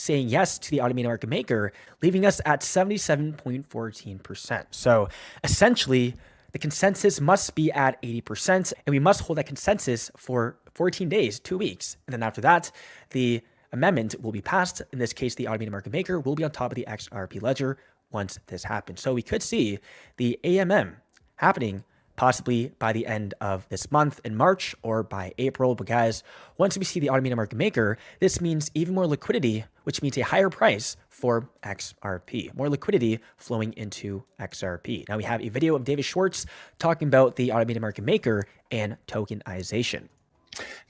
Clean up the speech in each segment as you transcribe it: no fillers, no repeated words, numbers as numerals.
saying yes to the automated market maker, leaving us at 77.14%. So essentially, the consensus must be at 80%, and we must hold that consensus for 14 days, 2 weeks. And then after that, the amendment will be passed. In this case, the automated market maker will be on top of the XRP ledger once this happens. So we could see the AMM happening possibly by the end of this month in March or by April. But guys, once we see the automated market maker, this means even more liquidity, which means a higher price for XRP, more liquidity flowing into XRP. Now we have a video of David Schwartz talking about the automated market maker and tokenization.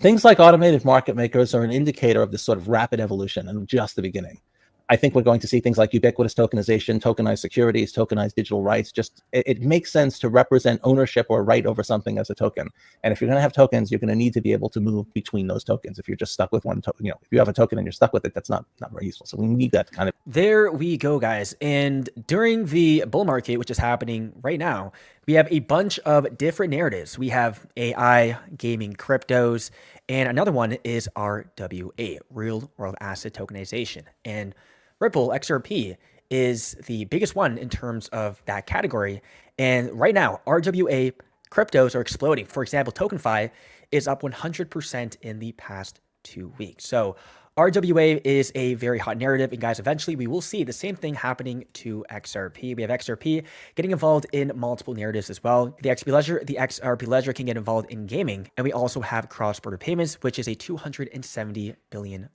Things like automated market makers are an indicator of this sort of rapid evolution and just the beginning. I think we're going to see things like ubiquitous tokenization, tokenized securities, tokenized digital rights. Just it makes sense to represent ownership or right over something as a token. And if you're going to have tokens, you're going to need to be able to move between those tokens. If you're just stuck with one token, if you have a token and you're stuck with it, that's not very useful. So we need that kind of. There we go, guys. And during the bull market, which is happening right now, we have a bunch of different narratives. We have AI, gaming, cryptos, and another one is RWA, real world asset tokenization. And Ripple XRP is the biggest one in terms of that category. And right now, RWA cryptos are exploding. For example, TokenFi is up 100% in the past 2 weeks. So RWA is a very hot narrative. And guys, eventually we will see the same thing happening to XRP. We have XRP getting involved in multiple narratives as well. The XRP ledger can get involved in gaming. And we also have cross-border payments, which is a $270 billion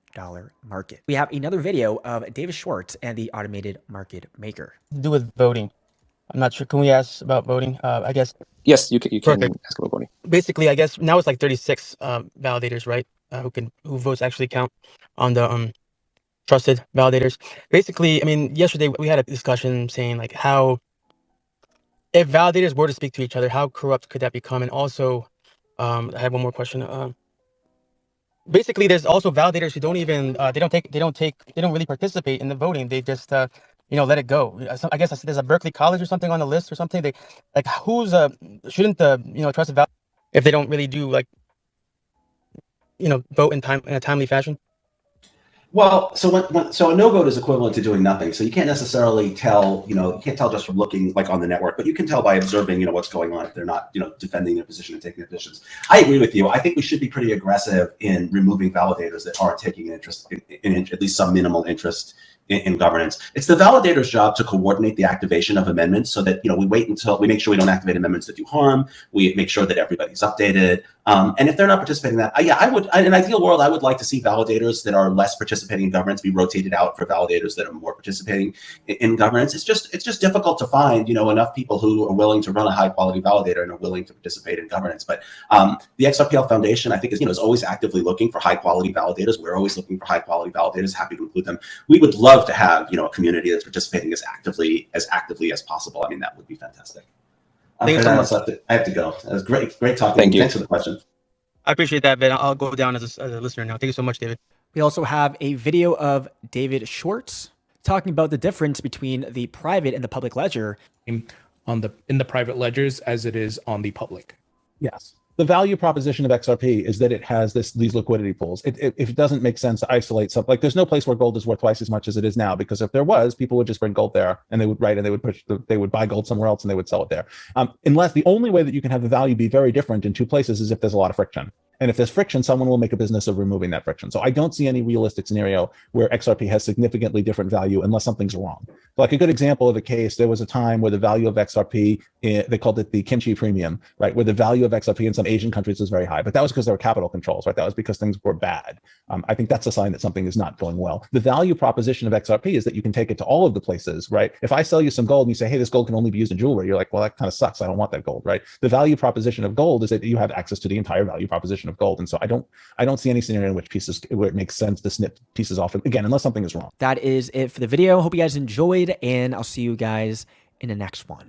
market. We have another video of David Schwartz and the automated market maker. To do with voting. I'm not sure. Can we ask about voting? I guess. Yes, you can ask about voting. Basically, I guess now it's like 36 validators, right? Who votes actually count on the trusted validators. Basically, I mean, yesterday we had a discussion saying like how if validators were to speak to each other, how corrupt could that become? And also, I have one more question. Basically, there's also validators who don't even they don't really participate in the voting. They just let it go. I guess there's a Berkeley College or something on the list or something. They like shouldn't the trusted validators, if they don't really do like vote in a timely fashion? Well, so a no vote is equivalent to doing nothing. So you can't necessarily tell, you can't tell just from looking like on the network, but you can tell by observing, what's going on if they're not, defending their position and taking their positions. I agree with you. I think we should be pretty aggressive in removing validators that aren't taking an interest in at least some minimal interest in governance. It's the validator's job to coordinate the activation of amendments so that, we wait until we make sure we don't activate amendments that do harm. We make sure that everybody's updated. And if they're not participating in that, in an ideal world, I would like to see validators that are less participating in governance be rotated out for validators that are more participating in governance. It's just difficult to find, enough people who are willing to run a high quality validator and are willing to participate in governance. But the XRPL Foundation, I think, is always actively looking for high quality validators. We're always looking for high quality validators, happy to include them. We would love to have, a community that's participating as actively as possible. I mean, that would be fantastic. I have to go. It was great talking. Thank you. Thanks for the question. I appreciate that, Ben. I'll go down as a listener now. Thank you so much, David. We also have a video of David Schwartz talking about the difference between the private and the public ledger. In the private ledgers as it is on the public. Yes. The value proposition of XRP is that it has these liquidity pools. If it doesn't make sense to isolate something, like there's no place where gold is worth twice as much as it is now, because if there was, people would just bring gold there and they would buy gold somewhere else and they would sell it there. Unless the only way that you can have the value be very different in two places is if there's a lot of friction. And if there's friction, someone will make a business of removing that friction. So I don't see any realistic scenario where XRP has significantly different value unless something's wrong. Like a good example of a case, there was a time where the value of XRP, they called it the kimchi premium, right? Where the value of XRP in some Asian countries was very high, but that was because there were capital controls, right? That was because things were bad. I think that's a sign that something is not going well. The value proposition of XRP is that you can take it to all of the places, right? If I sell you some gold and you say, hey, this gold can only be used in jewelry, you're like, well, that kind of sucks. I don't want that gold, right? The value proposition of gold is that you have access to the entire value proposition of gold. And so I don't see any scenario in which where it makes sense to snip pieces off, again, unless something is wrong. That is it for the video. Hope you guys enjoyed, and I'll see you guys in the next one.